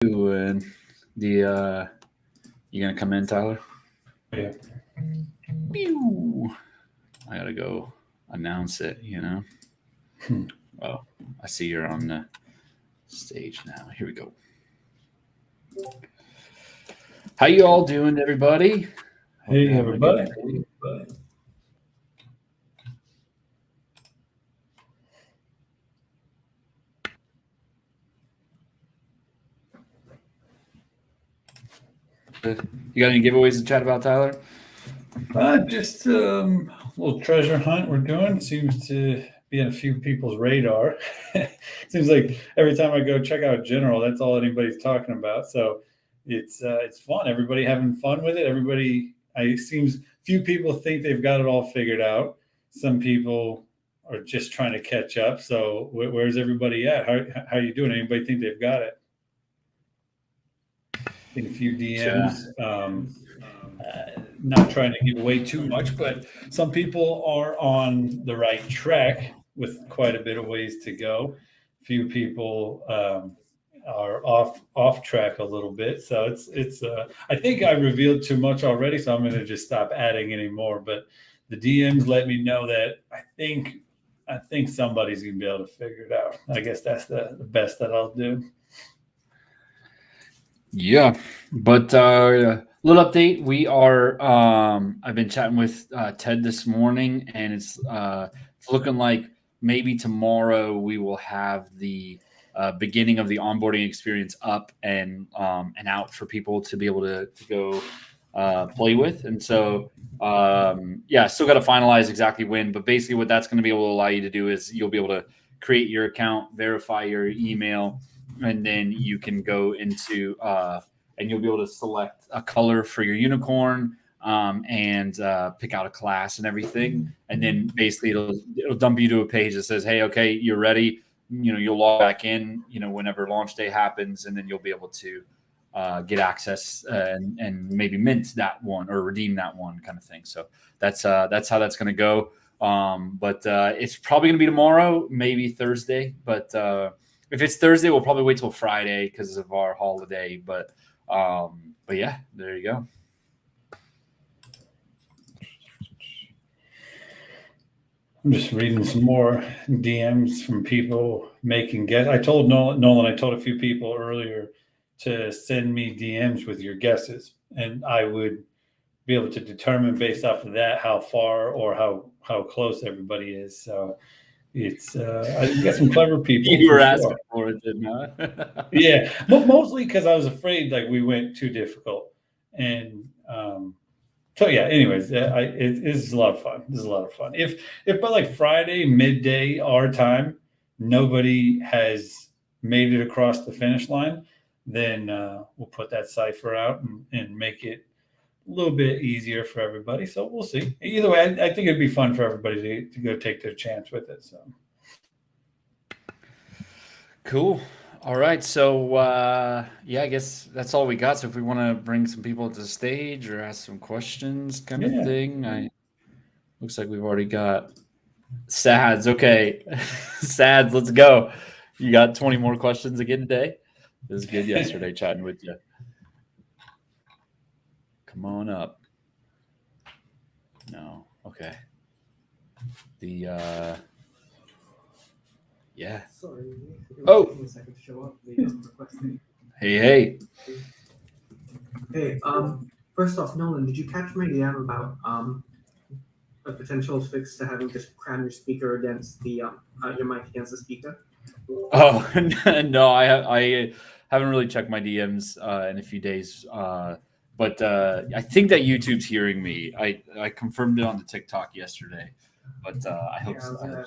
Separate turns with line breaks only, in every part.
And you gonna come in, Tyler?
Yeah.
Pew! I gotta go announce it.
Hmm.
Oh, I see you're on the stage now. Here we go. How you all doing, everybody? Hope you're
Hey,
having a good
everybody.
day. You got any giveaways to chat about, Tyler?
Just little treasure hunt we're doing. Seems to be on a few people's radar. Seems like every time I go check out General, that's all anybody's talking about. So it's fun. Everybody having fun with it. Everybody, I seems few people think they've got it all figured out. Some people are just trying to catch up. So where's everybody at? How you doing? Anybody think they've got it? In a few
Yeah.
DMs. Not trying to give away too much, but some people are on the right track with quite a bit of ways to go. Few people are off track a little bit. So it's. I think I revealed too much already, so I'm going to just stop adding anymore. But the DMs let me know that I think somebody's going to be able to figure it out. I guess that's the best that I'll do.
Yeah, but little update. We are. I've been chatting with Ted this morning, and it's looking like maybe tomorrow we will have the beginning of the onboarding experience up and out for people to be able to go play with. And so, yeah, still got to finalize exactly when. But basically, what that's going to be able to allow you to do is you'll be able to create your account, verify your email, and then you can go into and you'll be able to select a color for your unicorn and pick out a class and everything. And then basically it'll dump you to a page that says, "Hey, okay, you're ready." You'll log back in. Whenever launch day happens, and then you'll be able to get access and maybe mint that one or redeem that one kind of thing. So that's how that's going to go. But it's probably going to be tomorrow, maybe Thursday. But if it's Thursday, we'll probably wait till Friday because of our holiday. But yeah, there you go.
I'm just reading some more DMs from people making guesses. I told Nolan, I told a few people earlier to send me DMs with your guesses, and I would be able to determine based off of that how far or how close everybody is. So it's I got some clever people
You
for
were asking
sure.
for it, didn't I?
Yeah, mostly because I was afraid like we went too difficult, and so yeah. Anyways, it's a lot of fun. This is a lot of fun. If by like Friday midday our time, nobody has made it across the finish line, then we'll put that cipher out and make it a little bit easier for everybody. So we'll see. Either way, I think it'd be fun for everybody to go take their chance with it. So
Cool. All right. So yeah, I guess that's all we got. So if we want to bring some people to the stage or ask some questions, kind of
yeah.
thing, looks like we've already got Sads. Okay, Sads, let's go. You got 20 more questions again today. It was good yesterday chatting with you. Come on up. No. Okay. The yeah.
Sorry, it was
Oh,
taking a second to show up. The requesting.
hey.
Hey, first off, Nolan, did you catch my DM about a potential fix to having to cram your speaker against the your mic against the speaker?
Oh no, I haven't really checked my DMs in a few days. But I think that YouTube's hearing me. I confirmed it on the TikTok yesterday, but I hope
Yeah, I
so.
was gonna.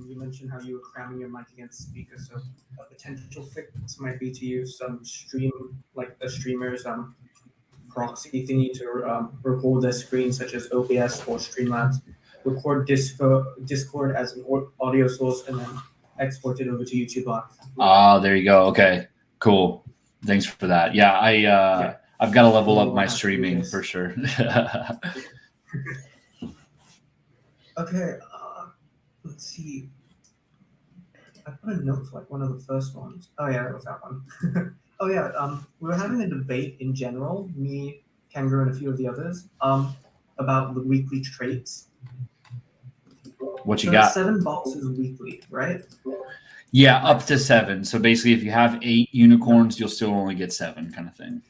You mentioned how you were cramming your mic against the speaker, so a potential fix might be to use some like a streamer's proxy thingy to record their screen, such as OBS or Streamlabs. Record Discord as an audio source, and then export it over to YouTube Live.
Ah, there you go. Okay, cool. Thanks for that. Yeah, I've got to level up
We'll
my
have to do
streaming
this.
for sure.
Okay, let's see. I put a note for like one of the first ones. Oh yeah, that was that one. Oh yeah, we were having a debate in general, me, Kangaroo, and a few of the others, about the weekly traits.
What you
So it's
got?
7 boxes weekly, right?
Yeah, up to 7. So basically, if you have 8 unicorns, you'll still only get 7, kind of thing.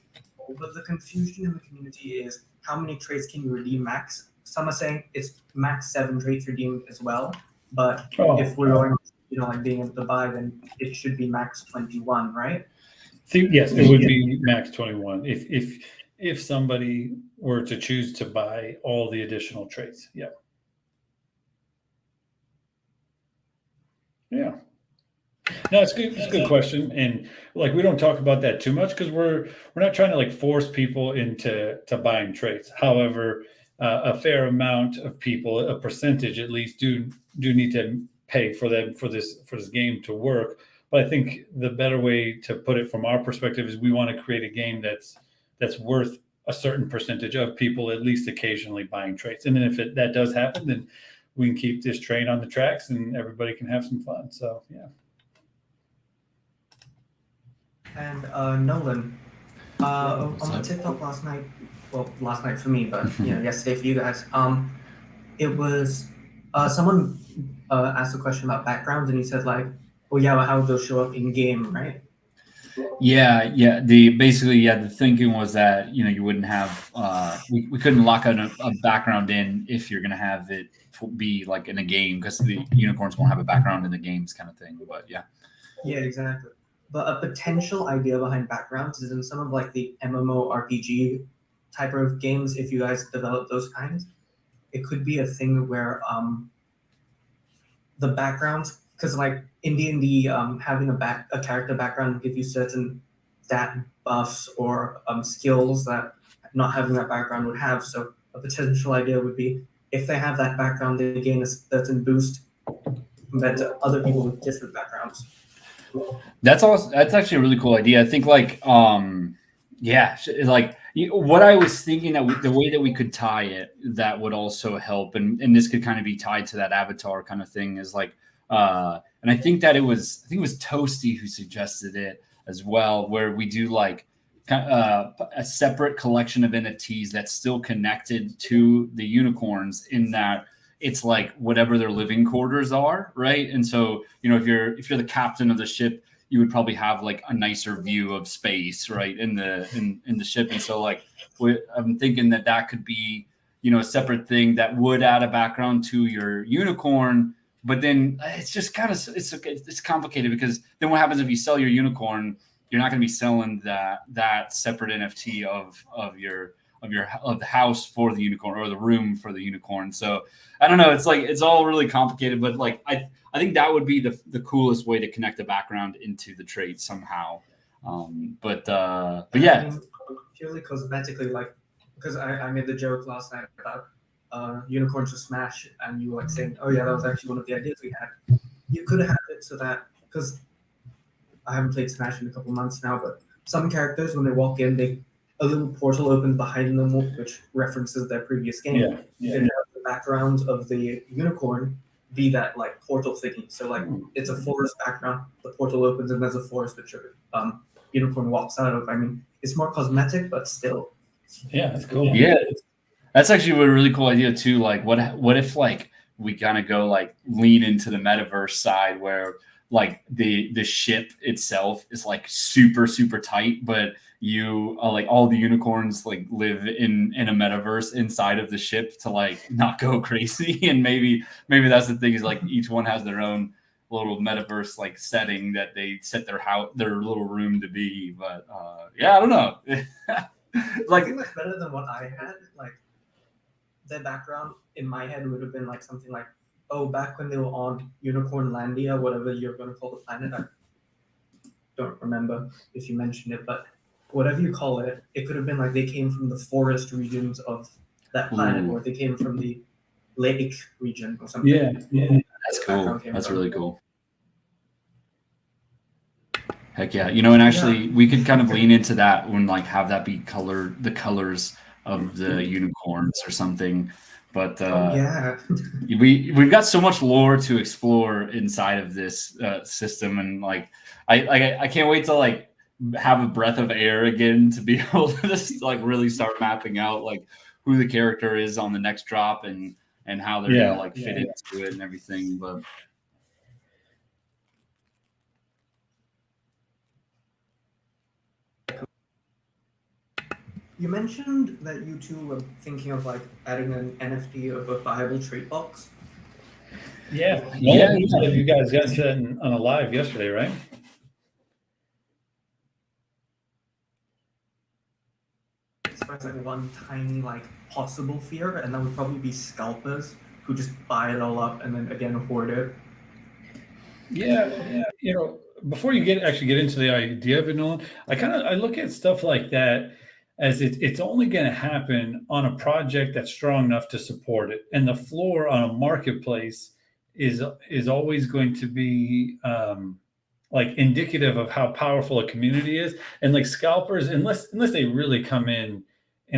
But the confusion in the community is how many traits can you redeem max? Some are saying it's max 7 traits redeemed as well, but if we're going, like being able to buy, then it should be max 21, right?
Yes, it would be max 21 if somebody were to choose to buy all the additional traits. Yeah. Yeah. No, it's good. It's a good question, and like we don't talk about that too much because we're not trying to like force people into buying traits. However, a fair amount of people, a percentage at least, do need to pay for them for this game to work. But I think the better way to put it from our perspective is we want to create a game that's worth a certain percentage of people at least occasionally buying traits, and then if that does happen, then we can keep this train on the tracks and everybody can have some fun. So yeah.
And Nolan, on the TikTok last night, well, last night for me, but yesterday for you guys, it was someone asked a question about backgrounds, and he said like, "Oh yeah, well, how they'll show up in game, right?"
Yeah. The thinking was that you wouldn't have we couldn't lock a background in if you're gonna have it be like in a game because the unicorns won't have a background in the games kind of thing. But yeah.
Yeah, exactly. But a potential idea behind backgrounds is in some of like the MMORPG type of games. If you guys develop those kinds, it could be a thing where the backgrounds, because like in D&D, having a character background will give you certain stat buffs or skills that not having that background would have. So a potential idea would be if they have that background, they gain a certain boost compared to other people with different backgrounds.
That's actually a really cool idea. I think like what I was thinking that the way that we could tie it that would also help, and this could kind of be tied to that avatar kind of thing is like and I think it was Toasty who suggested it as well, where we do like a separate collection of NFTs that's still connected to the unicorns in that it's like whatever their living quarters are, right? And so, if you're the captain of the ship, you would probably have like a nicer view of space, right, in the ship. And so, like, I'm thinking that could be, a separate thing that would add a background to your unicorn. But then it's just kind of it's complicated because then what happens if you sell your unicorn? You're not going to be selling that separate NFT of the house for the unicorn or the room for the unicorn. So I don't know. It's like it's all really complicated, but like I think that would be the coolest way to connect the background into the trait somehow. But yeah,
I mean, purely cosmetically, like because I made the joke last night about unicorns for Smash, and you were like saying, "Oh yeah, that was actually one of the ideas we had." You could have it so that because I haven't played Smash in a couple months now, but some characters when they walk in, a little portal opens behind them, which references their previous game.
Yeah.
And the background of the unicorn be that like portal thingy. So like it's a forest background, the portal opens and there's a forest which unicorn walks out of. I mean, it's more cosmetic, but still.
Yeah, that's cool.
Yeah, that's actually a really cool idea too. Like, what if like we kind of go like lean into the metaverse side where like the ship itself is like super super tight, but you like all the unicorns like live in a metaverse inside of the ship to like not go crazy. And maybe that's the thing is like each one has their own little metaverse like setting that they set their little room to be. But yeah, I don't know.
Like I think that's better than what I had. Like their background in my head would have been like something like, oh, back when they were on Unicorn Landia, whatever you're going to call the planet. I don't remember if you mentioned it, but whatever you call it, it could have been like they came from the forest regions of that planet, or they came from the lake region or something.
Yeah.
That's cool. That's really cool. Heck yeah. And actually we could kind of lean into that when like have that be the colors of the unicorns or something. But we've got so much lore to explore inside of this system, and like I can't wait to like have a breath of air again to be able to just like really start mapping out like who the character is on the next drop and how they're gonna like fit into it and everything. But
you mentioned that you two were thinking of like adding an NFT of a viable trait box.
Yeah.
Yeah.
You guys got to that on a live yesterday, right?
Express like one tiny like possible fear, and that would probably be scalpers who just buy it all up and then again hoard it.
Yeah. You know, before you get into the idea of it, Nolan, I look at stuff like that as it's only going to happen on a project that's strong enough to support it, and the floor on a marketplace is always going to be like indicative of how powerful a community is. And like scalpers, unless they really come in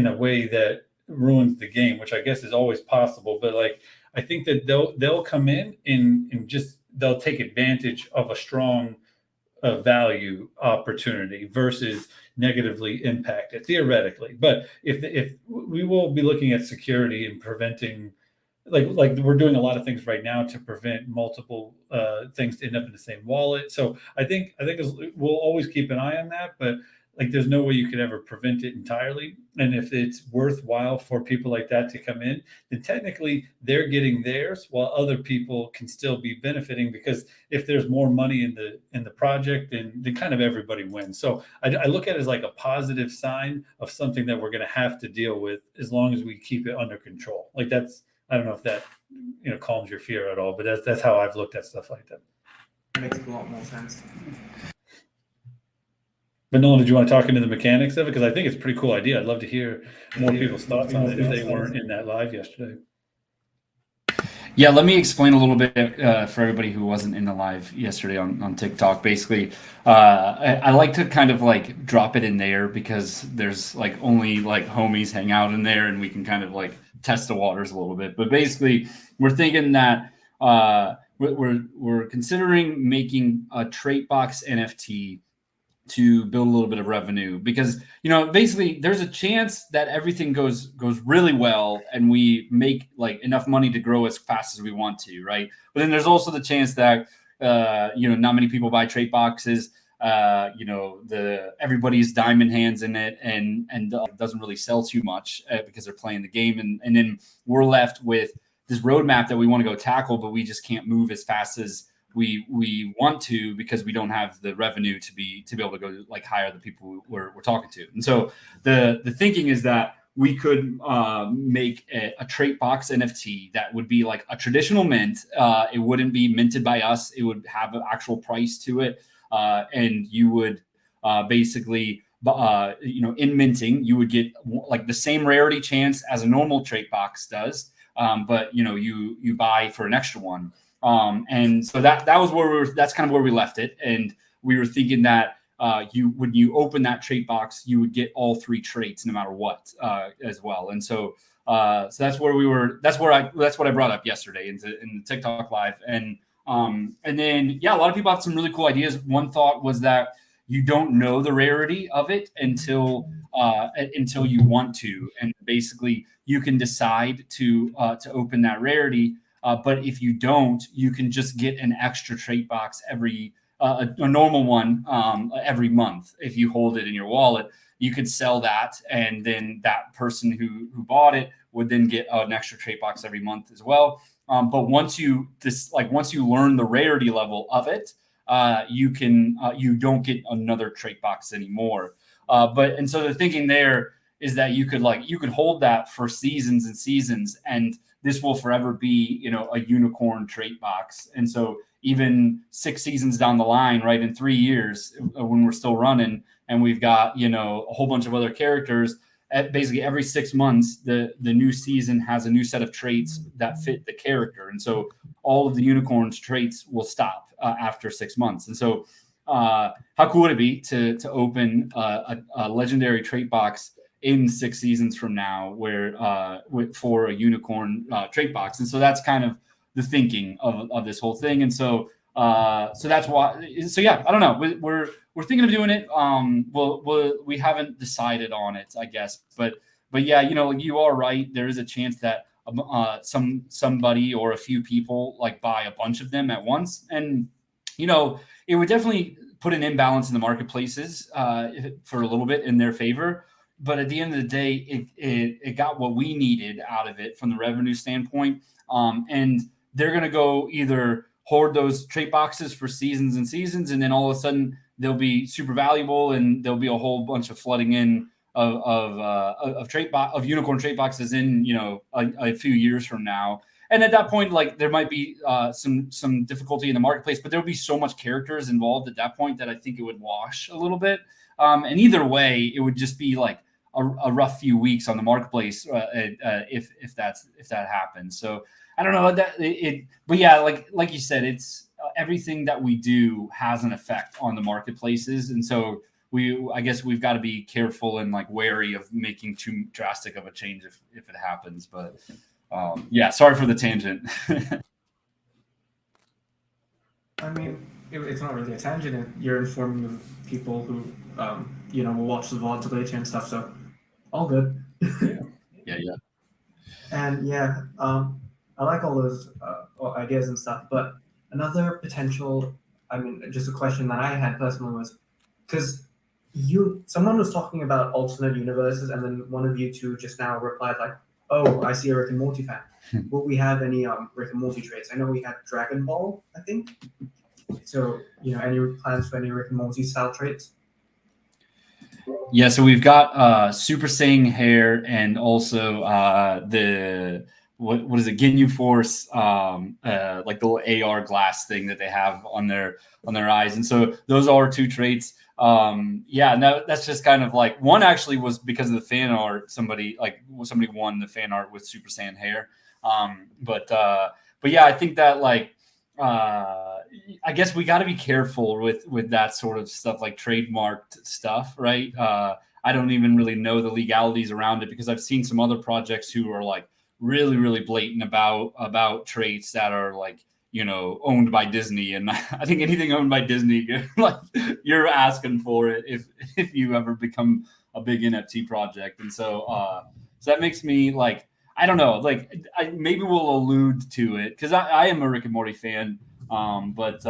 a way that ruins the game, which I guess is always possible, but like I think that they'll come in and just they'll take advantage of a strong value opportunity versus negatively impact it theoretically. But if we will be looking at security and preventing, like we're doing a lot of things right now to prevent multiple things to end up in the same wallet. So I think we'll always keep an eye on that, but like there's no way you could ever prevent it entirely. And if it's worthwhile for people like that to come in, then technically they're getting theirs while other people can still be benefiting, because if there's more money in the project, then kind of everybody wins. So I look at it as like a positive sign of something that we're going to have to deal with as long as we keep it under control. Like that's, I don't know if that calms your fear at all, but that's how I've looked at stuff like that.
It makes a lot more sense.
But Nolan, did you want to talk into the mechanics of it? Because I think it's a pretty cool idea. I'd love to hear more people's thoughts on it if they weren't in that live yesterday.
Yeah, let me explain a little bit for everybody who wasn't in the live yesterday on TikTok. Basically, I like to kind of like drop it in there because there's like only like homies hang out in there, and we can kind of like test the waters a little bit. But basically, we're thinking that we're considering making a trait box NFT to build a little bit of revenue, because basically there's a chance that everything goes really well and we make like enough money to grow as fast as we want to, right? But then there's also the chance that not many people buy trait boxes. Everybody's diamond hands in it and doesn't really sell too much because they're playing the game, and then we're left with this roadmap that we want to go tackle, but we just can't move as fast as we want to because we don't have the revenue to be able to go like hire the people we're talking to. And so the thinking is that we could make a trait box NFT that would be like a traditional mint. It wouldn't be minted by us. It would have an actual price to it. And you would basically, in minting, you would get like the same rarity chance as a normal trait box does. But you buy for an extra one. And so that was that's kind of where we left it. And we were thinking that when you open that trait box, you would get all 3 traits no matter what as well. And so that's where we were. That's what I brought up yesterday in the TikTok live. And then a lot of people have some really cool ideas. One thought was that you don't know the rarity of it until you want to, and basically you can decide to open that rarity. But if you don't, you can just get an extra trait box every a normal one every month. If you hold it in your wallet, you could sell that, and then that person who bought it would then get an extra trait box every month as well. But once you learn the rarity level of it, you don't get another trait box anymore. And so the thinking there is that you could hold that for seasons and seasons, and this will forever be, a unicorn trait box. And so even 6 seasons down the line, right, in 3 years, when we're still running and we've got, a whole bunch of other characters, basically every 6 months, the new season has a new set of traits that fit the character. And so all of the unicorn's traits will stop after 6 months. And so how cool would it be to open a legendary trait box in 6 seasons from now, where for a unicorn trait box? And so that's kind of the thinking of this whole thing. And so that's why. So yeah, I don't know. We're we're thinking of doing it. We haven't decided on it, I guess, but yeah, you are right. There is a chance that somebody or a few people like buy a bunch of them at once, and it would definitely put an imbalance in the marketplaces for a little bit in their favor. But at the end of the day, it got what we needed out of it from the revenue standpoint. And they're going to go either hoard those trait boxes for seasons and seasons, and then all of a sudden they'll be super valuable, and there'll be a whole bunch of flooding in of unicorn trait boxes in a few years from now. And at that point, like there might be some difficulty in the marketplace, but there would be so much characters involved at that point that I think it would wash a little bit. And either way, it would just be like a rough few weeks on the marketplace if that happens. So I don't know but yeah, like you said, it's everything that we do has an effect on the marketplaces, and so I guess we've got to be careful and like wary of making too drastic of a change if it happens. But yeah, sorry for the tangent.
I mean, it's not really a tangent. You're informing the people who will watch the VODs later and stuff. So all good.
Yeah.
And yeah, I like all those ideas and stuff. But another potential, just a question that I had personally was because someone was talking about alternate universes, and then one of you two just now replied like, "Oh, I see a Rick and Morty fan." Will we have any Rick and Morty traits? I know we had Dragon Ball, I think. So any plans for any Rick and Morty style traits?
Yeah, so we've got Super Saiyan hair, and also the what is it, Ginyu Force, like the little AR glass thing that they have on their eyes, and so those are two traits. Yeah, no, that's just kind of like one actually was because of the fan art. Somebody won the fan art with Super Saiyan hair. But yeah, I think that like I guess we got to be careful with that sort of stuff, like trademarked stuff, right? I don't even really know the legalities around it because I've seen some other projects who are like really, really blatant about traits that are like, owned by Disney. And I think anything owned by Disney, you're asking for it if you ever become a big NFT project. And so that makes me like, I don't know, like maybe we'll allude to it because I am a Rick and Morty fan. But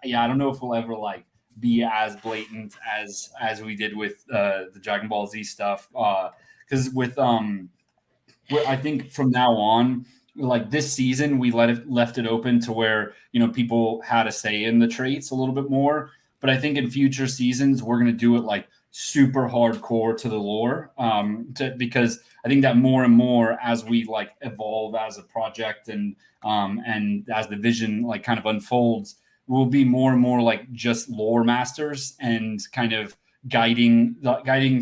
yeah, I don't know if we'll ever like be as blatant as we did with the Dragon Ball Z stuff. Because I think from now on, like this season, we left it open to where people had a say in the traits a little bit more. But I think in future seasons, we're gonna do it like super hardcore to the lore, because I think that more and more as we like evolve as a project and as the vision like kind of unfolds, we'll be more and more like just lore masters and kind of guiding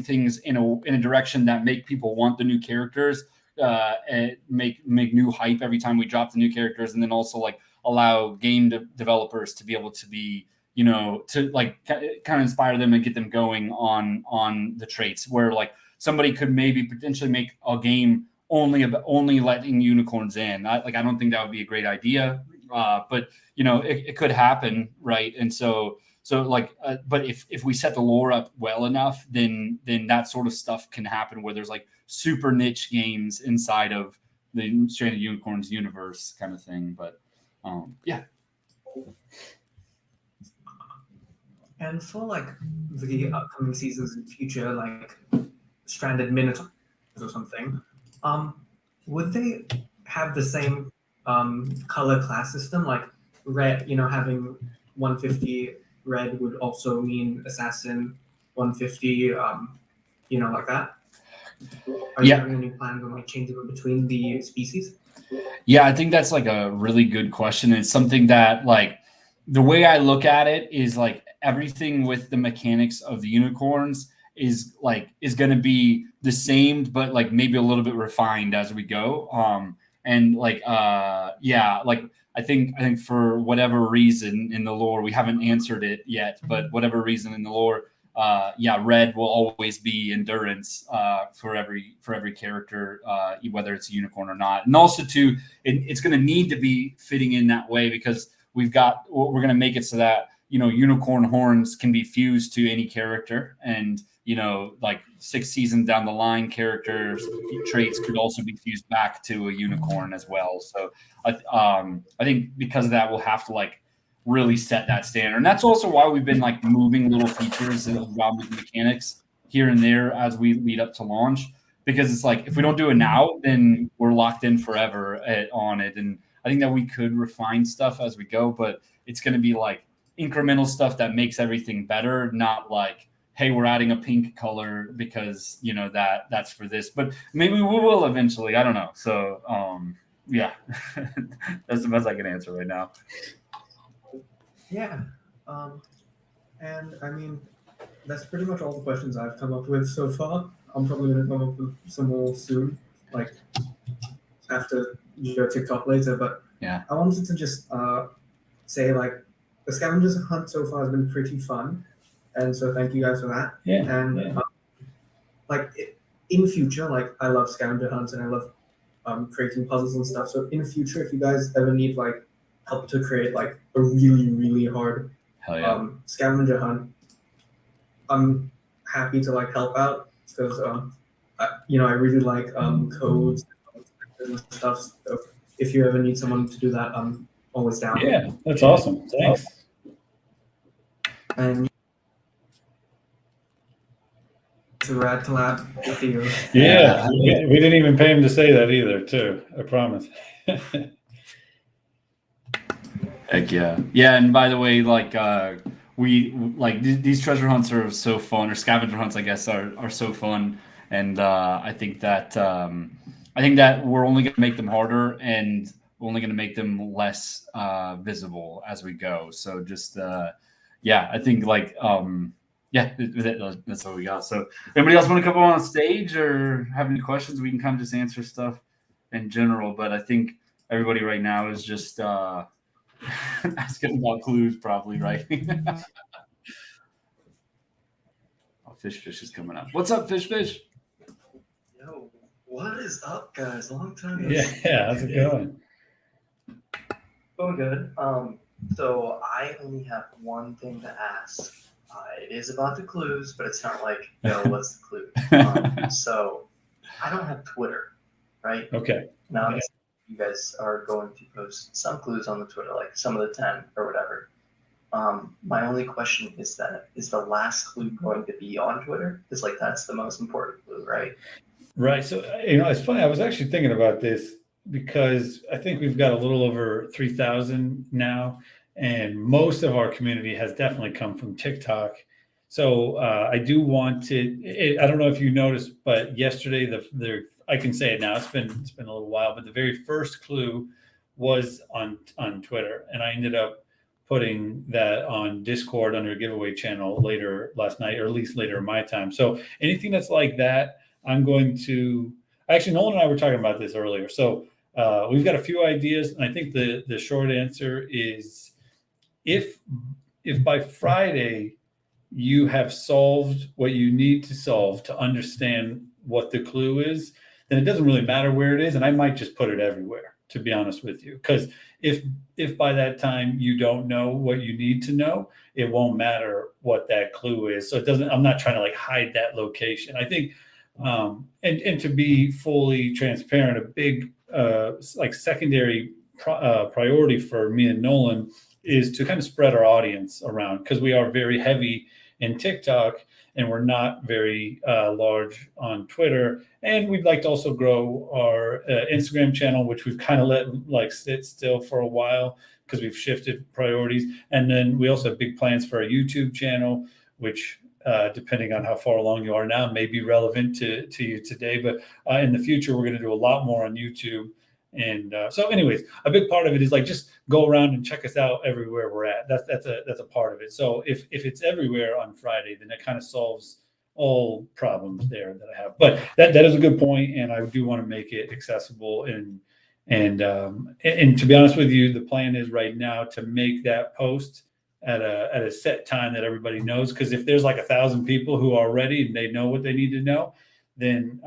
things in a direction that make people want the new characters, and make new hype every time we drop the new characters, and then also like allow game developers to be able to be to like kind of inspire them and get them going on the traits, where like somebody could maybe potentially make a game only letting unicorns in. I don't think that would be a great idea, but it could happen, right? And so like, but if we set the lore up well enough, then that sort of stuff can happen where there's like super niche games inside of the Stranded Unicorns universe kind of thing. But yeah.
And for like the upcoming seasons in future, like Stranded Minotaurs or something, would they have the same color class system? Like red, having 150 red would also mean assassin, 150, like that. Are you having any plans on like changing between the species?
Yeah, I think that's like a really good question. It's something that like the way I look at it is like everything with the mechanics of the unicorns is going to be the same, but like maybe a little bit refined as we go. And like, yeah, like I think for whatever reason in the lore, we haven't answered it yet, but whatever reason in the lore, yeah, red will always be endurance for every character, whether it's a unicorn or not. And also it's going to need to be fitting in that way because we're going to make it so that unicorn horns can be fused to any character, and like 6 seasons down the line, characters traits could also be fused back to a unicorn as well. So I think because of that, we'll have to like really set that standard, and that's also why we've been like moving little features of mechanics here and there as we lead up to launch, because it's like if we don't do it now, then we're locked in forever on it. And I think that we could refine stuff as we go, but it's going to be like incremental stuff that makes everything better, not like, hey, we're adding a pink color because that's for this, but maybe we will eventually. I don't know. So yeah, that's the best I can answer right now.
Yeah, and I mean, that's pretty much all the questions I've come up with so far. I'm probably going to come up with some more soon, like after your TikTok later. But
yeah,
I wanted to just say, like, the scavengers hunt so far has been pretty fun, and so thank you guys for that.
Yeah.
And in future, like, I love scavenger hunts and I love creating puzzles and stuff. So in future, if you guys ever need like help to create like a really, really hard
hell yeah,
scavenger hunt, I'm happy to like help out because I really like codes and stuff. So if you ever need someone to do that, I'm always down.
Yeah, that's awesome. Thanks.
And it's a rad collab with you.
Yeah, we didn't even pay him to say that either, too. I promise.
heck yeah. Yeah, and by the way, like we like these treasure hunts are so fun, or scavenger hunts, I guess, are so fun. And I think that we're only going to make them harder, and we're only going to make them less visible as we go. So just I think like yeah, that's all we got. So anybody else want to come on stage or have any questions? We can kind of just answer stuff in general, but I think everybody right now is just asking about clues, probably, right? Oh, Fish is coming up. What's up, Fish?
Yo, what is up, guys? Long time.
Yeah, how's it going?
Going good. So I only have one thing to ask. It is about the clues, but it's not like, what's the clue? So I don't have Twitter, right?
Okay.
Now you guys are going to post some clues on the Twitter, like some of the 10 or whatever. My only question is is the last clue going to be on Twitter? Because like that's the most important clue, right?
Right. So it's funny. I was actually thinking about this because I think we've got a little over 3,000 now, and most of our community has definitely come from TikTok. So I do want to. I don't know if you noticed, but yesterday I can say it now. It's been a little while, but the very first clue was on Twitter, and I ended up putting that on Discord under a giveaway channel later last night, or at least later in my time. So anything that's like that, I'm going to. Actually, Nolan and I were talking about this earlier. So we've got a few ideas, and I think the short answer is if by Friday you have solved what you need to solve to understand what the clue is, then it doesn't really matter where it is, and I might just put it everywhere, to be honest with you. Because if by that time you don't know what you need to know, it won't matter what that clue is. So it doesn't. I'm not trying to like hide that location. I think, and to be fully transparent, a big like secondary priority for me and Nolan is to kind of spread our audience around, because we are very heavy in TikTok and we're not very large on Twitter. And we'd like to also grow our Instagram channel, which we've kind of let like sit still for a while because we've shifted priorities. And then we also have big plans for our YouTube channel, which depending on how far along you are now may be relevant to you today. But in the future, we're going to do a lot more on YouTube. And so anyways, a big part of it is like just go around and check us out everywhere we're at. That's a part of it. So if it's everywhere on Friday, then it kind of solves all problems there that I have. But that is a good point, and I do want to make it accessible. And to be honest with you, the plan is right now to make that post at a set time that everybody knows. Because if there's like 1,000 people who are ready and they know what they need to know, then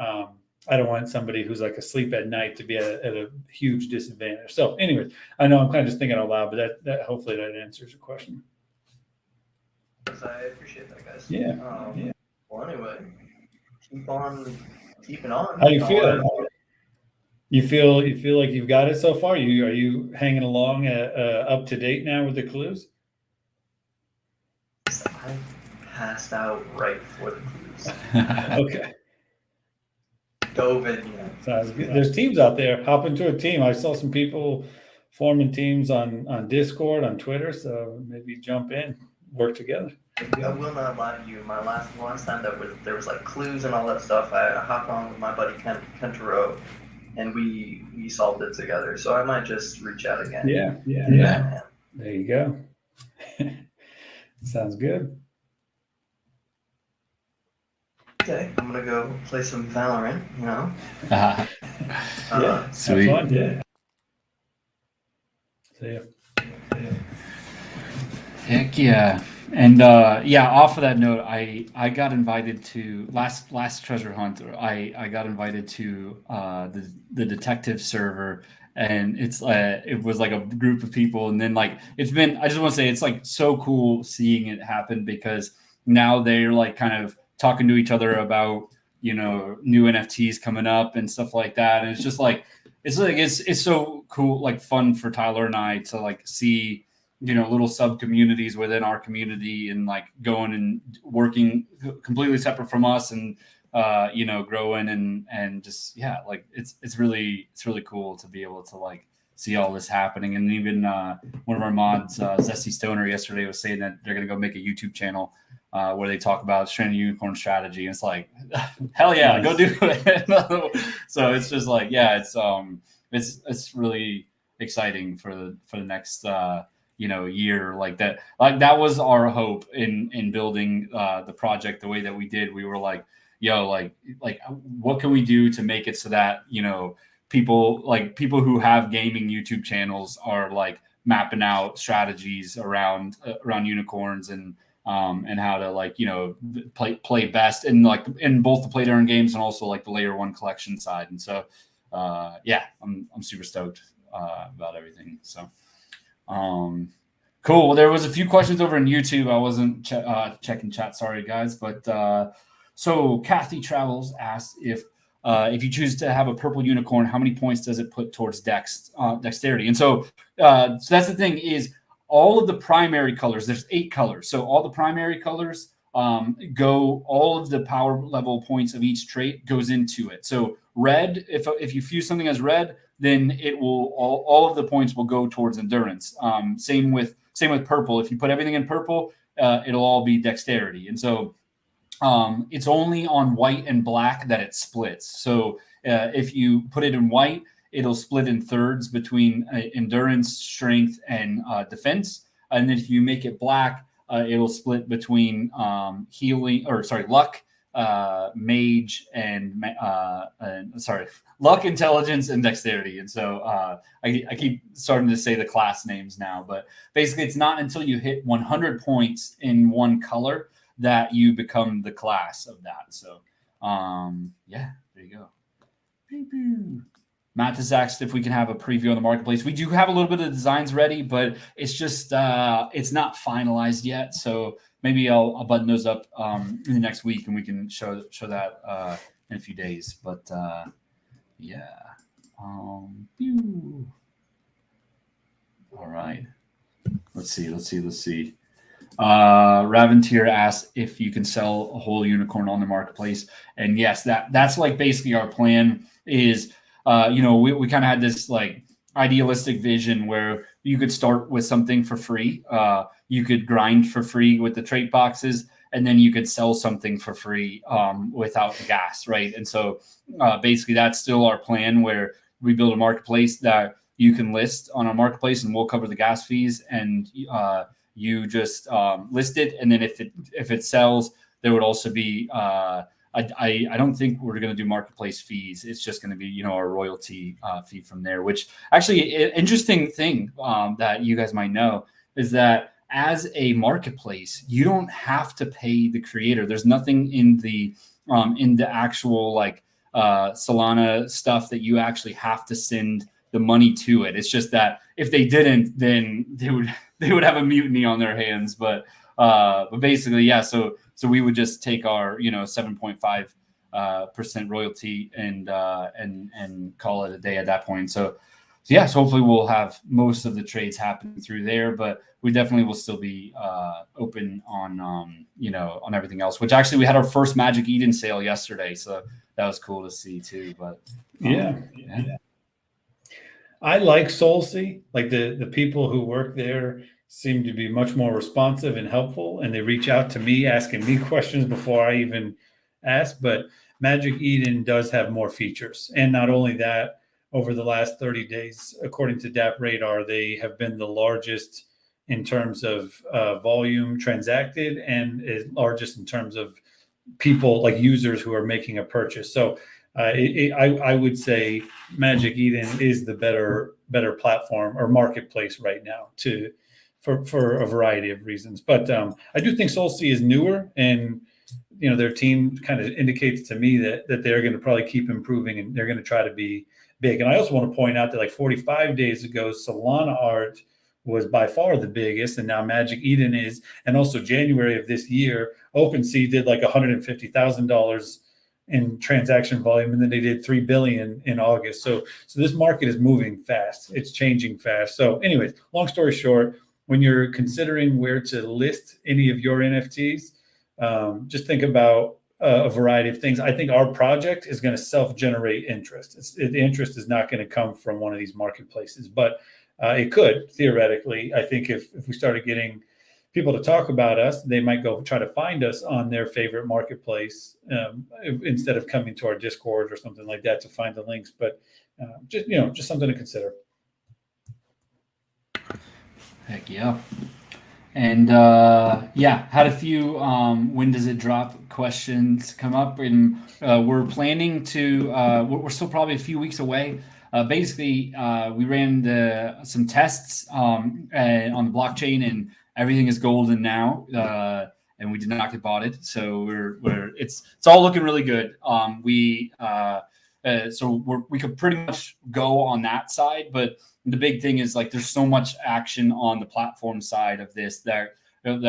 I don't want somebody who's like asleep at night to be at a huge disadvantage. So anyways, I know I'm kind of just thinking out loud, but that hopefully that answers your question.
So I appreciate that, guys.
Yeah.
Yeah. Well, anyway, keep on keeping on.
How do you feel? You feel like you've got it so far? Are you hanging along up to date now with the clues?
I passed out right before the clues.
Okay.
Dove in,
Sounds good. There's teams out there. Hop into a team. I saw some people forming teams on Discord, on Twitter. So maybe jump in, work together.
I will not lie to you. My last time there was like clues and all that stuff. I hopped on with my buddy Ken Taro, and we solved it together. So I might just reach out again.
Yeah. There you go. Sounds good.
Okay, I'm gonna go play some Valorant.
Yeah,
sweet.
Have fun. Yeah. See ya.
Heck yeah. And off of that note, I got invited to last treasure hunt. I got invited to the detective server, and it was like a group of people, and then like I just want to say it's like so cool seeing it happen, because now they're like kind of talking to each other about new NFTs coming up and stuff like that, and it's so cool, like fun for Tyler and I to like see little sub communities within our community, and like going and working completely separate from us, and growing and just like it's really cool to be able to like see all this happening. And even one of our mods, Zesty Stoner, yesterday was saying that they're gonna go make a YouTube channel where they talk about Stranded Unicorn strategy. And it's like, hell yeah,
Nice.
go do it. So it's just like, it's really exciting for the next year. Like that was our hope in building the project the way that we did. We were like, what can we do to make it so that people who have gaming YouTube channels are like mapping out strategies around unicorns, and how to like play best in like in both the play to earn games and also like the layer 1 collection side. And so I'm super stoked about everything. So cool. Well, there was a few questions over in YouTube. I wasn't checking chat, sorry guys, but so Kathy Travels asked if you choose to have a purple unicorn, how many points does it put towards dexterity? And so that's the thing, is all of the primary colors, there's 8 colors. So all the primary colors all of the power level points of each trait goes into it. So red, if you fuse something as red, then it will all of the points will go towards endurance. Same with purple. If you put everything in purple, it'll all be dexterity. And so it's only on white and black that it splits. So if you put it in white, it'll split in thirds between endurance, strength, and defense. And then if you make it black, it'll split between luck, mage, and luck, intelligence, and dexterity. And so I keep starting to say the class names now, but basically it's not until you hit 100 points in one color that you become the class of that. So there you go. Matt has asked if we can have a preview on the marketplace. We do have a little bit of designs ready, but it's just it's not finalized yet. So maybe I'll button those up in the next week, and we can show that in a few days. But all right. Let's see. Raventeer asks if you can sell a whole unicorn on the marketplace, and yes, that's like basically our plan is. We kind of had this like idealistic vision where you could start with something for free. You could grind for free with the trait boxes, and then you could sell something for free without the gas, right? And so basically that's still our plan, where we build a marketplace that you can list on our marketplace, and we'll cover the gas fees, and you just list it. And then if it sells, there would also be I don't think we're going to do marketplace fees. It's just going to be, our royalty fee from there, which actually an interesting thing that you guys might know is that as a marketplace, you don't have to pay the creator. There's nothing in the actual like Solana stuff that you actually have to send the money to it. It's just that if they didn't, then they would have a mutiny on their hands. But But basically, yeah. So we would just take our 7.5% royalty and call it a day at that point. So yeah, so hopefully we'll have most of the trades happening through there, but we definitely will still be open on on everything else. Which actually we had our first Magic Eden sale yesterday, so that was cool to see too. But
yeah. I like SolSea. Like the people who work there seem to be much more responsive and helpful, and they reach out to me asking me questions before I even ask. But Magic Eden does have more features, and not only that, over the last 30 days, according to DApp Radar, they have been the largest in terms of volume transacted and is largest in terms of people, like users who are making a purchase. So I would say Magic Eden is the better platform or marketplace right now for a variety of reasons. But I do think SolSea is newer, and their team kind of indicates to me that they're going to probably keep improving, and they're going to try to be big. And I also want to point out that like 45 days ago, Solana Art was by far the biggest, and now Magic Eden is. And also January of this year, OpenSea did like $150,000 in transaction volume, and then they did 3 billion in August. So this market is moving fast. It's changing fast. So anyways, long story short, when you're considering where to list any of your NFTs, just think about a variety of things. I think our project is going to self-generate interest. The interest is not going to come from one of these marketplaces, but it could theoretically. I think if we started getting people to talk about us, they might go try to find us on their favorite marketplace instead of coming to our Discord or something like that to find the links. But just something to consider.
Heck yeah. And had a few when does it drop questions come up, and we're planning to we're still probably a few weeks away. Basically, we ran some tests on the blockchain, and everything is golden now, and we did not get botted, so it's all looking really good. We could pretty much go on that side, but the big thing is like there's so much action on the platform side of this that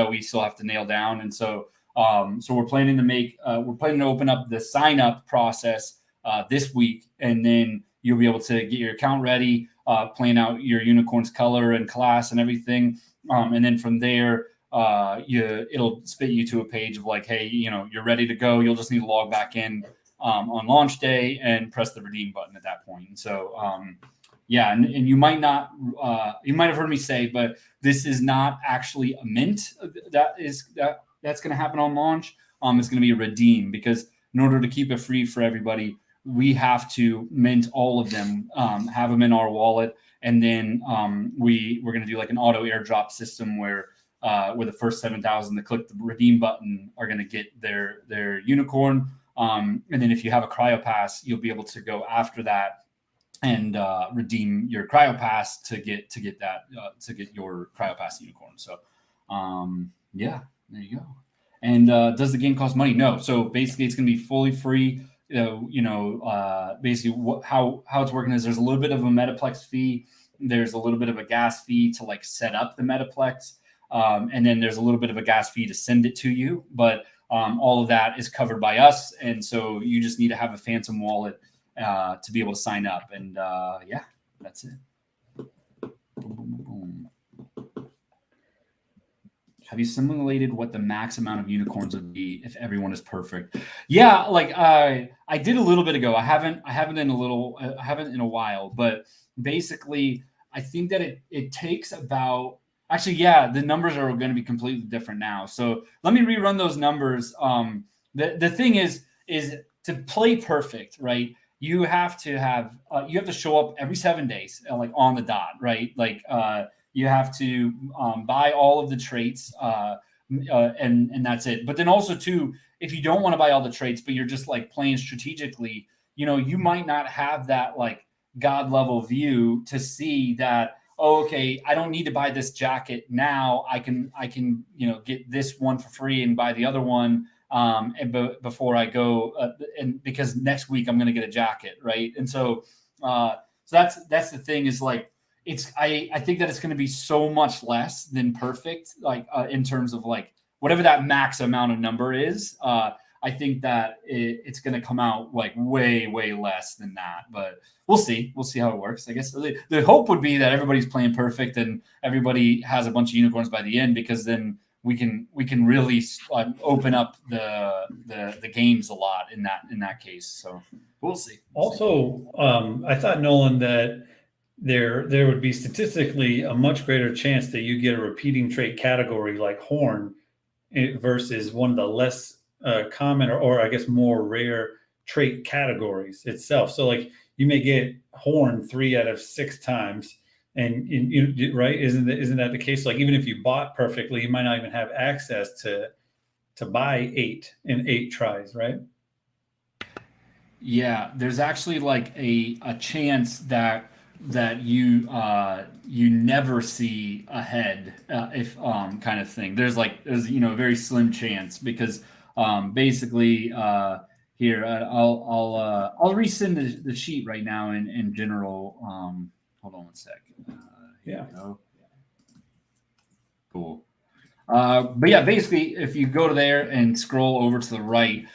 we still have to nail down, and so we're planning to open up the sign up process this week, and then you'll be able to get your account ready, plan out your unicorn's color and class and everything, and then from there it'll spit you to a page of like, hey, you're ready to go. You'll just need to log back in on launch day and press the redeem button at that point. And so and you might not you might have heard me say, but this is not actually a mint that's going to happen on launch. It's going to be a redeem, because in order to keep it free for everybody, we have to mint all of them, have them in our wallet, and then we're going to do like an auto airdrop system where the first 7,000 that click the redeem button are going to get their unicorn, and then if you have a cryo pass, you'll be able to go after that and redeem your cryo pass to get your cryo pass unicorn. So there you go. And does the game cost money? No. So basically, it's going to be fully free. Basically how it's working is there's a little bit of a Metaplex fee. There's a little bit of a gas fee to like set up the Metaplex. And then there's a little bit of a gas fee to send it to you. But all of that is covered by us. And so you just need to have a Phantom wallet to be able to sign up. And that's it. Boom, boom, boom. Have you simulated what the max amount of unicorns would be if everyone is perfect? Yeah, like I did a little bit ago. I haven't in a while, but basically I think that it takes about, actually, yeah, the numbers are going to be completely different now. So let me rerun those numbers. The thing is to play perfect, right? You have to show up every 7 days, like on the dot, right? Like you have to buy all of the traits, and that's it. But then also too, if you don't want to buy all the traits, but you're just like playing strategically, you might not have that like God level view to see that, oh, okay, I don't need to buy this jacket now. I can get this one for free and buy the other one before I go, and because next week I'm going to get a jacket, right? And so that's the thing, is like, I think that it's going to be so much less than perfect, like in terms of like whatever that max amount of number is. I think that it's going to come out like way, way less than that, but we'll see. We'll see how it works. I guess the hope would be that everybody's playing perfect and everybody has a bunch of unicorns by the end, because then we can really open up the games a lot in that case. So we'll see.
Also, I thought, Nolan, that there would be statistically a much greater chance that you get a repeating trait category like Horn versus one of the less common or I guess more rare trait categories itself. So like you may get Horn 3 out of 6 times, and you right, isn't that the case? Like even if you bought perfectly, you might not even have access to buy 8 in 8 tries, right?
Yeah, there's actually like a chance that you never see ahead if kind of thing. There's a very slim chance, because basically here I'll resend the sheet right now in general. Hold on one sec. Here we go. Cool. But yeah, basically, if you go to there and scroll over to the right,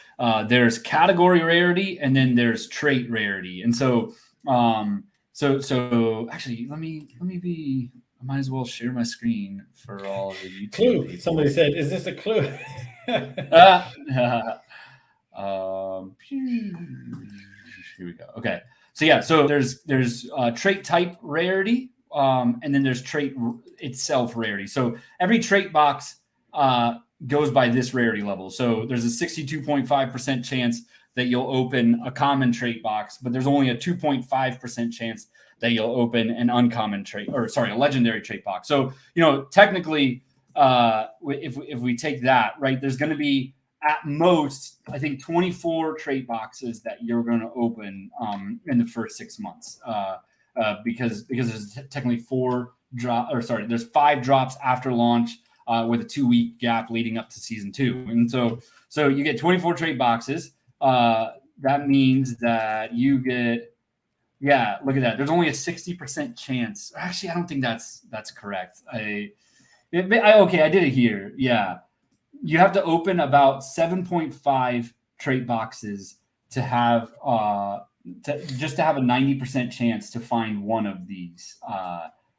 there's category rarity and then there's trait rarity. And so, so actually, let me be. I might as well share my screen for all the YouTube
Clue.
people.
Somebody said, "Is this a clue?"
Here we go. Okay. So yeah, so there's trait type rarity, and then there's trait itself rarity. So every trait box goes by this rarity level. So there's a 62.5% chance that you'll open a common trait box, but there's only a 2.5% chance that you'll open an uncommon trait, a legendary trait box. So, technically, if we take that, right, there's going to be at most, I think, 24 trait boxes that you're going to open in the first 6 months, because there's technically there's 5 drops after launch with a 2-week gap leading up to season 2, and so you get 24 trait boxes. That means that you get. Yeah, look at that. There's only a 60% chance. Actually, I don't think that's correct. I did it here. Yeah. You have to open about 7.5 trait boxes to have to have a 90% chance to find one of these,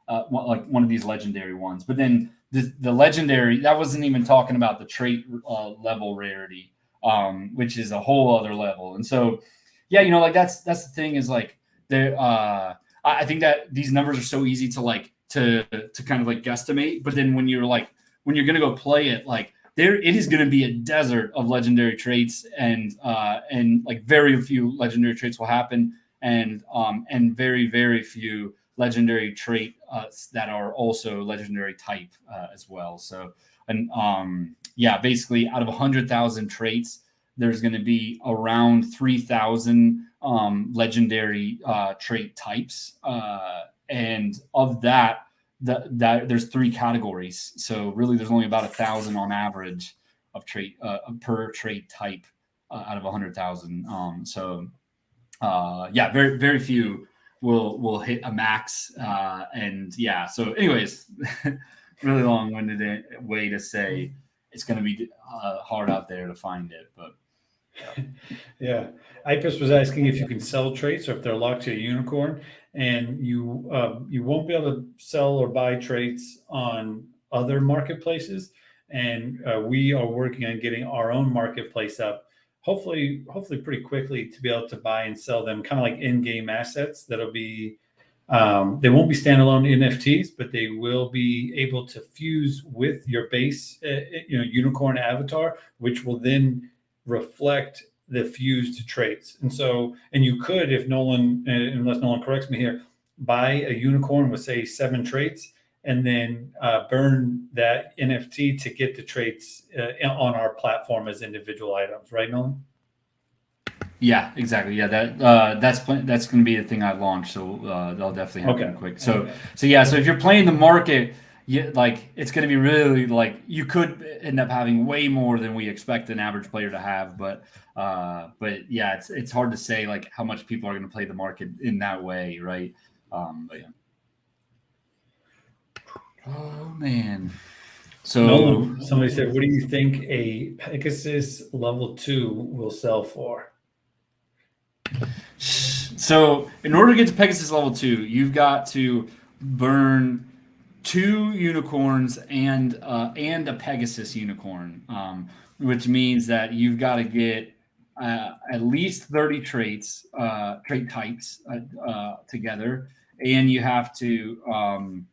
like one of these legendary ones. But then the legendary, that wasn't even talking about the trait level rarity, which is a whole other level. And so, yeah, that's the thing is like, I think that these numbers are so easy to kind of like guesstimate, but then when you're gonna go play it, like it is gonna be a desert of legendary traits, and like very few legendary traits will happen, and very, very few legendary trait that are also legendary type as well. So, and basically out of 100,000 traits, there's going to be around 3,000 legendary trait types, and of that there's 3 categories. So really, there's only about 1,000 on average of trait per trait type out of 100,000. Very, very few will hit a max, and yeah. So, anyways, really long-winded way to say it's going to be hard out there to find it, but.
Yeah. Ipus was asking if you can sell traits or if they're locked to a unicorn, and you won't be able to sell or buy traits on other marketplaces. And we are working on getting our own marketplace up, hopefully pretty quickly, to be able to buy and sell them kind of like in-game assets. That'll be they won't be standalone NFTs, but they will be able to fuse with your base unicorn avatar, which will then reflect the fused traits. And you could, unless Nolan corrects me here, buy a unicorn with say 7 traits, and then burn that NFT to get the traits on our platform as individual items, right, Nolan?
Yeah, exactly. Yeah, that's going to be the thing I launch. So that'll definitely happen quick. So if you're playing the market, it's going to be really you could end up having way more than we expect an average player to have. But yeah, it's hard to say how much people are going to play the market in that way, right? But yeah. Oh man. So
Nolan, somebody said, what do you think a Pegasus level 2 will sell for?
So in order to get to Pegasus level 2, you've got to burn 2 unicorns and a Pegasus unicorn, which means that you've got to get at least 30 traits, trait types together, and you have to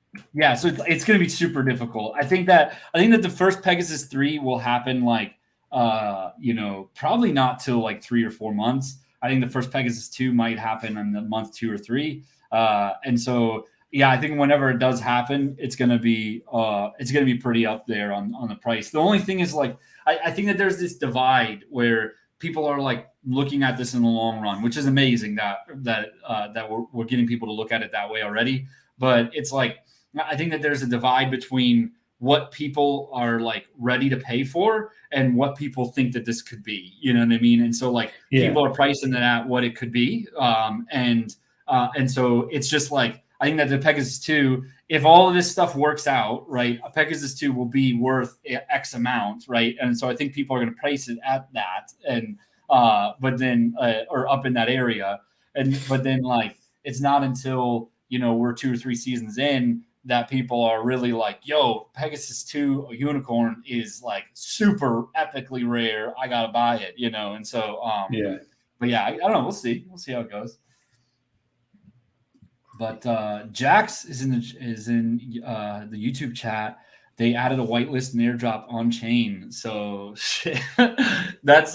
so it's going to be super difficult. I think that the first Pegasus 3 will happen like probably not till like 3 or 4 months. I think the first Pegasus 2 might happen in the month 2 or 3. And so, yeah, I think whenever it does happen, it's going to be pretty up there on the price. The only thing is like, I think that there's this divide where people are like looking at this in the long run, which is amazing that we're getting people to look at it that way already. But it's like, I think that there's a divide between what people are like ready to pay for and what people think that this could be, you know what I mean? And so like people are pricing it at what it could be. And so it's just like, I think that the Pegasus 2, if all of this stuff works out, right, a Pegasus 2 will be worth X amount, right? And so I think people are going to price it at that, and but then or up in that area, but then like it's not until we're 2 or 3 seasons in that people are really like, yo, Pegasus 2 unicorn is like super epically rare. I gotta buy it, And so but yeah, I don't know. We'll see how it goes. But Jax is in the YouTube chat. They added a whitelist and airdrop on chain, so that's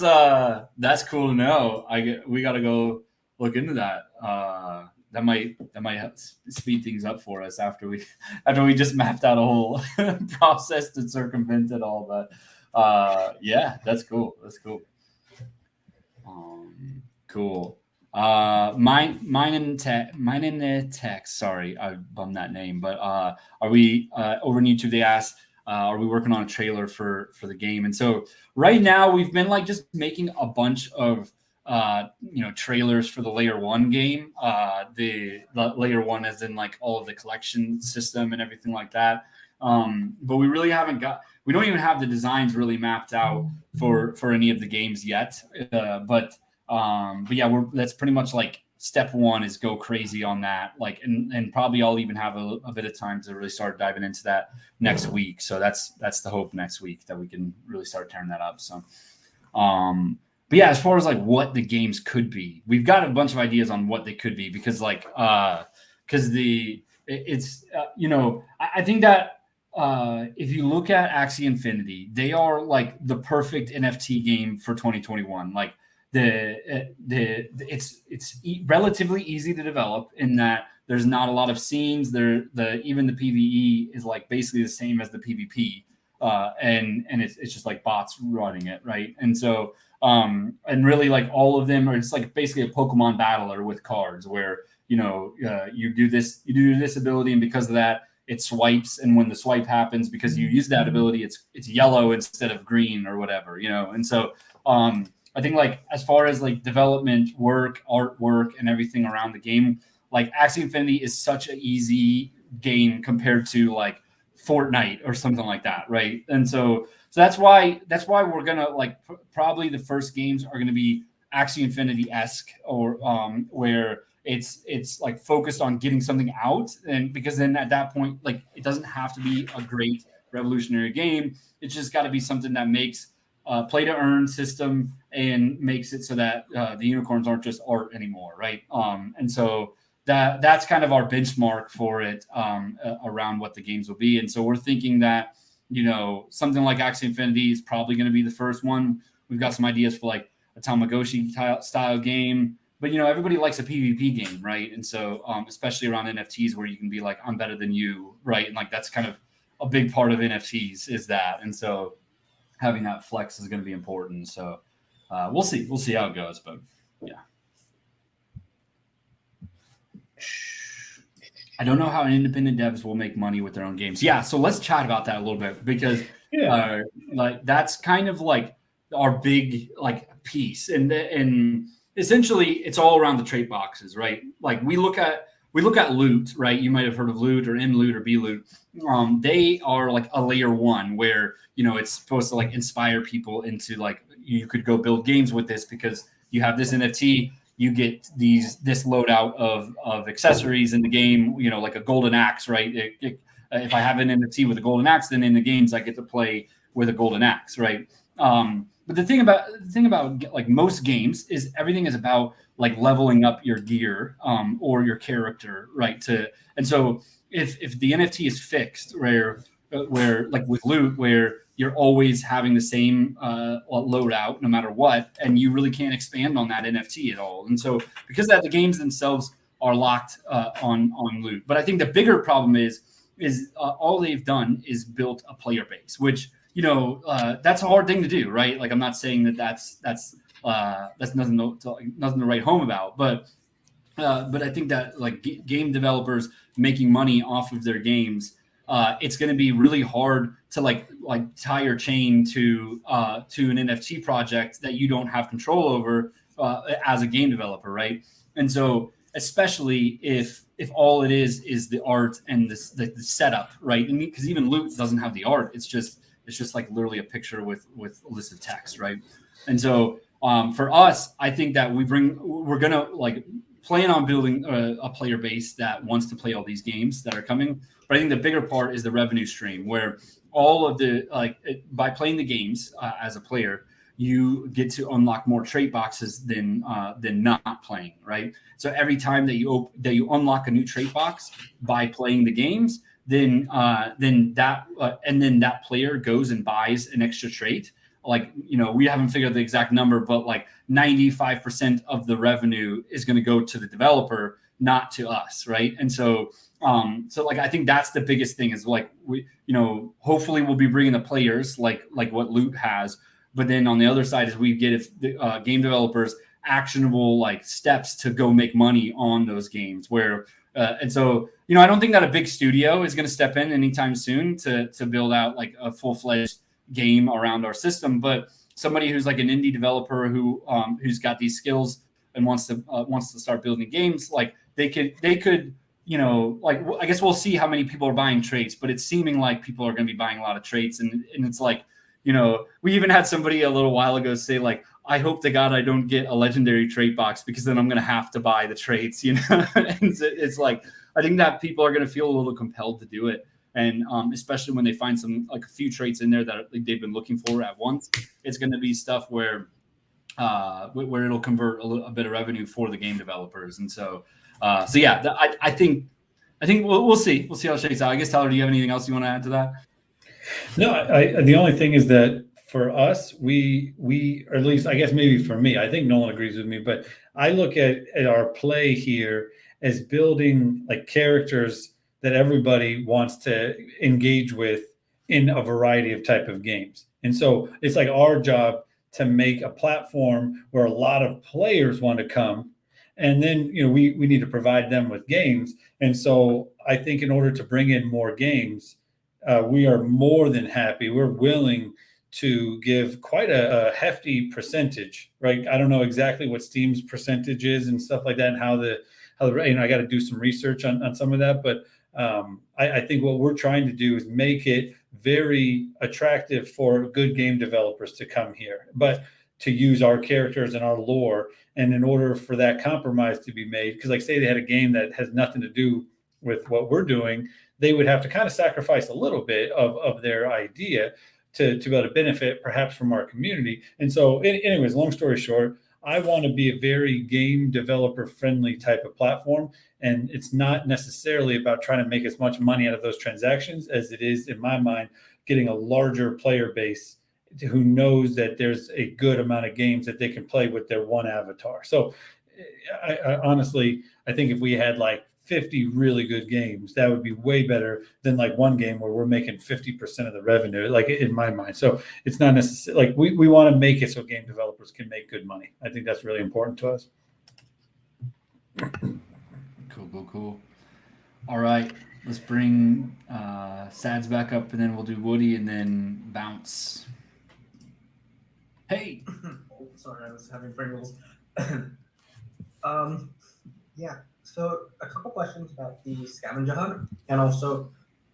cool to know. We got to go look into that. That might help speed things up for us after we just mapped out a whole process to circumvent it all. But yeah, that's cool. Cool. Mine in the text. Sorry, I bummed that name. But are we over on YouTube? They asked, are we working on a trailer for the game? And so right now we've been like just making a bunch of trailers for the Layer 1 game. The Layer 1 as in like all of the collection system and everything like that. But we really we don't even have the designs really mapped out for any of the games yet. But yeah, that's pretty much like step 1 is go crazy on that. Like, and probably I'll even have a bit of time to really start diving into that next week. So that's the hope next week that we can really start tearing that up. So, but yeah, as far as like what the games could be, we've got a bunch of ideas on what they could be because like, I think that if you look at Axie Infinity, they are like the perfect NFT game for 2021. Like it's relatively easy to develop in that there's not a lot of scenes. Even the PvE is like basically the same as the PvP, and it's just like bots running it, right? And so and really like all of them are just like basically a Pokemon battler with cards where you do this ability, and because of that it swipes, and when the swipe happens because you use that ability, it's yellow instead of green or whatever, and so I think like as far as like development work, artwork, and everything around the game, like Axie Infinity is such an easy game compared to like Fortnite or something like that, right? And so that's why we're gonna like probably the first games are gonna be Axie Infinity-esque, or where it's like focused on getting something out, and because then at that point like it doesn't have to be a great revolutionary game. It's just got to be something that makes play to earn system and makes it so that the unicorns aren't just art anymore, right? And so that's kind of our benchmark for it around what the games will be. And so we're thinking that something like Axie Infinity is probably going to be the first one. We've got some ideas for like a Tamagotchi style game, but everybody likes a PvP game, right? And so especially around NFTs where you can be like, I'm better than you, right? And like that's kind of a big part of NFTs is that. And so having that flex is going to be important. So we'll see how it goes, but yeah. I don't know how independent devs will make money with their own games. Yeah, so let's chat about that a little bit because like that's kind of like our big like piece, and essentially it's all around the trait boxes, right? Like we look at we look at Loot, right? You might have heard of Loot or M Loot or B Loot. They are like a layer one where, it's supposed to like inspire people into like, you could go build games with this because you have this NFT, you get this loadout of accessories in the game, like a golden axe, right? If I have an NFT with a golden axe, then in the games I get to play with a golden axe, right? But the thing about like most games is everything is about like leveling up your gear or your character, right? And so if the NFT is fixed, where like with Loot, where you're always having the same loadout no matter what, and you really can't expand on that NFT at all. And so because of that, the games themselves are locked on Loot. But I think the bigger problem is all they've done is built a player base, which that's a hard thing to do, right? Like I'm not saying that's nothing to write home about, but I think that like game developers making money off of their games, it's going to be really hard to like tie your chain to an NFT project that you don't have control over as a game developer, right? And so especially if all it is the art and the setup, right? Because even Loot doesn't have the art; it's just like literally a picture with a list of text, right? And so for us, I think that we're gonna like plan on building a player base that wants to play all these games that are coming. But I think the bigger part is the revenue stream, where all of the by playing the games as a player, you get to unlock more trait boxes than not playing, right? So every time that you unlock a new trait box by playing the games, then that player goes and buys an extra trait. Like, we haven't figured out the exact number, but like 95% of the revenue is going to go to the developer, not to us, right? And so like I think that's the biggest thing is like we, hopefully we'll be bringing the players like what Loot has, but then on the other side is we get game developers actionable like steps to go make money on those games where. And so, I don't think that a big studio is going to step in anytime soon to build out like a full-fledged game around our system. But somebody who's like an indie developer who's got these skills and wants to start building games, like they could, like I guess we'll see how many people are buying traits, but it's seeming like people are going to be buying a lot of traits, and it's like, we even had somebody a little while ago say like, I hope to God I don't get a legendary trait box because then I'm going to have to buy the traits, and it's like, I think that people are going to feel a little compelled to do it. And especially when they find some like a few traits in there that they've been looking for at once, it's going to be stuff where it'll convert a bit of revenue for the game developers. And so yeah, I think we'll see how it shakes out. I guess, Tyler, do you have anything else you want to add to that?
No, the only thing is that for us, we or at least I guess maybe for me, I think Nolan agrees with me, but I look at our play here as building like characters that everybody wants to engage with in a variety of type of games. And so it's like our job to make a platform where a lot of players want to come. And then, we need to provide them with games. And so I think in order to bring in more games, we are more than happy. We're willing to give quite a hefty percentage, right? I don't know exactly what Steam's percentage is and stuff like that, and how I got to do some research on some of that. But I think what we're trying to do is make it very attractive for good game developers to come here, but to use our characters and our lore. And in order for that compromise to be made, because like say they had a game that has nothing to do with what we're doing, they would have to kind of sacrifice a little bit of their idea to be able to benefit perhaps from our community. And so anyways, long story short, I want to be a very game developer friendly type of platform. And it's not necessarily about trying to make as much money out of those transactions as it is, in my mind, getting a larger player base who knows that there's a good amount of games that they can play with their one avatar. So I honestly, I think if we had like 50 really good games, that would be way better than like one game where we're making 50% of the revenue, like in my mind. So it's not necessarily like we want to make it so game developers can make good money. I think that's really important to us.
Cool. All right, let's bring Sads back up, and then we'll do Woody and then Bounce. Hey.
Oh, sorry, I was having Pringles. Yeah, So a couple questions about the scavenger hunt, and also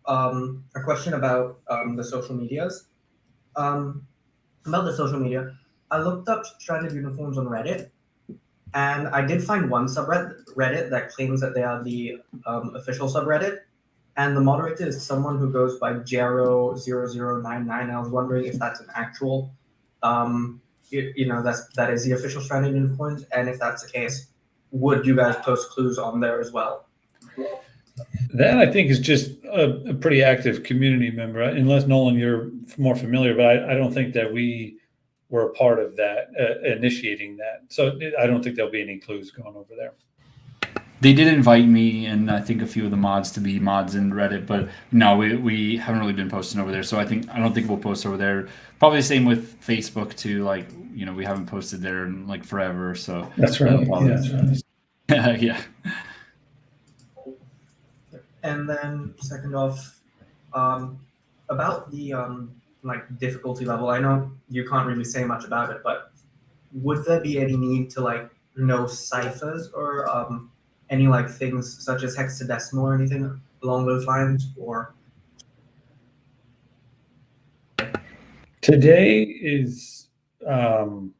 a question about the social medias. Um, about the social media, I looked up stranded unicorns on Reddit, and I did find one subreddit that claims that they are the official subreddit, and the moderator is someone who goes by Jero0099. I was wondering if that's an actual, that is the official stranded unicorns, and if that's the case, would you guys post clues on there as well?
That I think is just a pretty active community member, unless Nolan, you're more familiar, but I don't think that we were a part of that, initiating that. So I don't think there'll be any clues going over there.
They did invite me and I think a few of the mods to be mods in Reddit, but no, we haven't really been posting over there. So I don't think we'll post over there. Probably the same with Facebook too. Like, we haven't posted there in like forever. So
That's right.
probably-
Yeah, that's right.
yeah.
And then second off, about the like difficulty level. I know you can't really say much about it, but would there be any need to like know ciphers or any like things such as hexadecimal or anything along those lines? Or
Today is, no,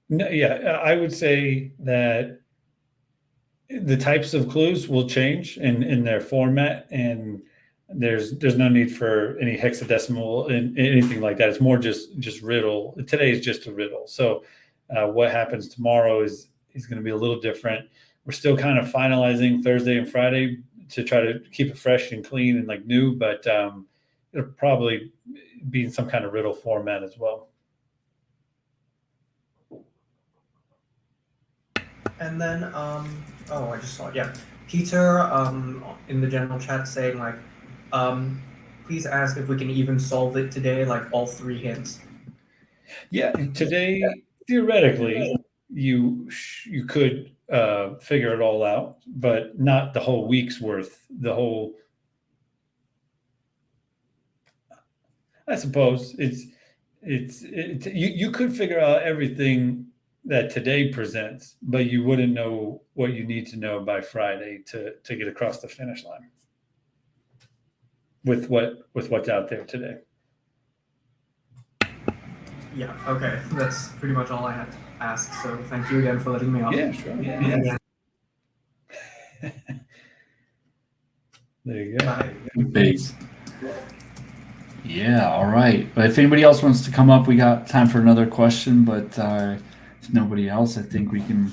yeah, I would say that the types of clues will change in their format, and there's no need for any hexadecimal and anything like that. It's more just riddle. Today is just a riddle. So what happens tomorrow is going to be a little different. We're still kind of finalizing Thursday and Friday to try to keep it fresh and clean and like new, but it'll probably be in some kind of riddle format as well.
and then I just saw it. Yeah, Peter in the general chat saying like please ask if we can even solve it today, like all 3 hints.
Yeah, today theoretically you could figure it all out, but not the whole week's worth. I suppose you could figure out everything that today presents, but you wouldn't know what you need to know by Friday to get across the finish line with what's out there today.
Yeah, okay. That's pretty much all I had to ask. So thank you again for letting me on.
Yeah, sure. Yeah. There you go.
Bye.
Base. Yeah, all right. But if anybody else wants to come up, we got time for another question. But if nobody else, I think we can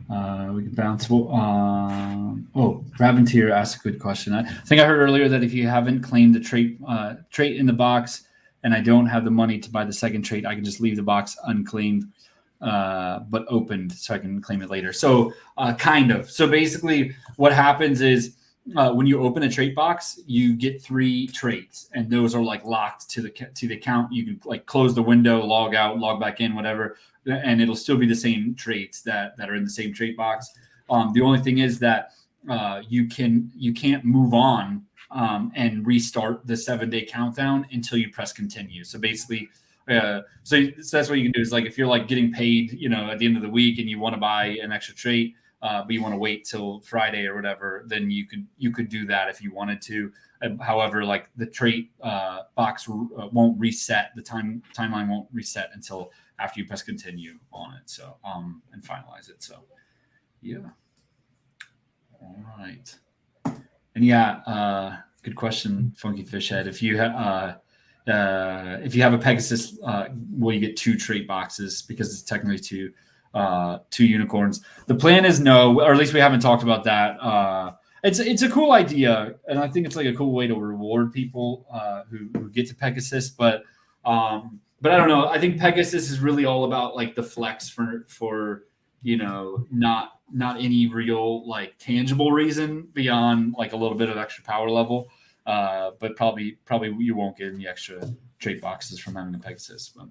bounce. Raventeer asked a good question. I think I heard earlier that if you haven't claimed a trait in the box, and I don't have the money to buy the second trait, I can just leave the box unclaimed, but opened so I can claim it later. So kind of. So basically what happens is when you open a trait box, you get 3 traits, and those are like locked to the account. You can like close the window, log out, log back in, whatever, and it'll still be the same traits that are in the same trait box. The only thing is that you can't move on and restart the 7-day countdown until you press continue. So basically, so that's what you can do is like if you're like getting paid, at the end of the week and you want to buy an extra trait, but you want to wait till Friday or whatever, then you could do that if you wanted to. However, like the trait box won't reset. The timeline won't reset until after you press continue on it. So and finalize it. So yeah. All right. And yeah, good question, Funky Fish Head. If you have a Pegasus, will you get 2 trait boxes because it's technically 2 unicorns? The plan is no, or at least we haven't talked about that. It's a cool idea, and I think it's like a cool way to reward people who get to Pegasus. But I don't know. I think Pegasus is really all about like the flex for not any real like tangible reason beyond like a little bit of extra power level. But probably you won't get any extra trait boxes from having a Pegasus. But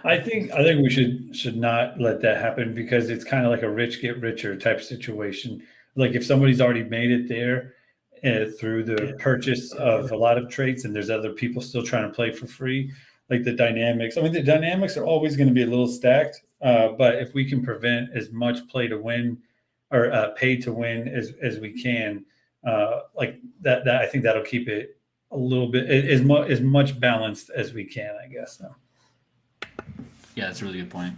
I think we should not let that happen, because it's kind of like a rich get richer type situation. Like if somebody's already made it there through the purchase of a lot of traits, and there's other people still trying to play for free, like the dynamics are always going to be a little stacked. But if we can prevent as much play to win or pay to win as we can. Like that I think that'll keep it a little bit as much balanced as we can, I guess. So.
Yeah, that's a really good point.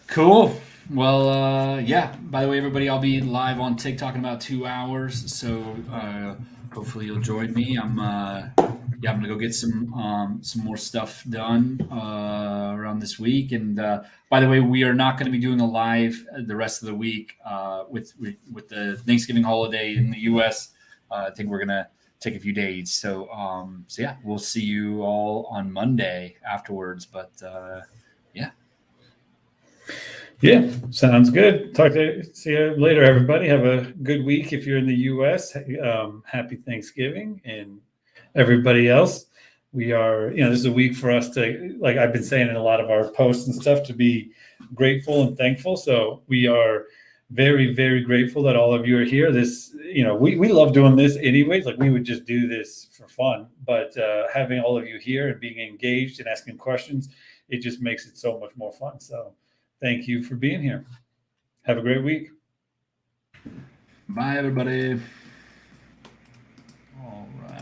Cool. Well, yeah. By the way, everybody, I'll be live on TikTok in about 2 hours, so hopefully you'll join me. I'm gonna go get some more stuff done around this week. And by the way, we are not going to be doing a live the rest of the week with the Thanksgiving holiday in the U.S. I think we're gonna take a few days. So yeah, we'll see you all on Monday afterwards. But yeah.
Yeah, sounds good. See you later, everybody. Have a good week if you're in the U.S. Happy Thanksgiving, and everybody else. We are, this is a week for us to, like I've been saying in a lot of our posts and stuff, to be grateful and thankful. So we are very, very grateful that all of you are here. This, we love doing this anyways. Like we would just do this for fun, but having all of you here and being engaged and asking questions, it just makes it so much more fun. So thank you for being here. Have a great week.
Bye, everybody. All right.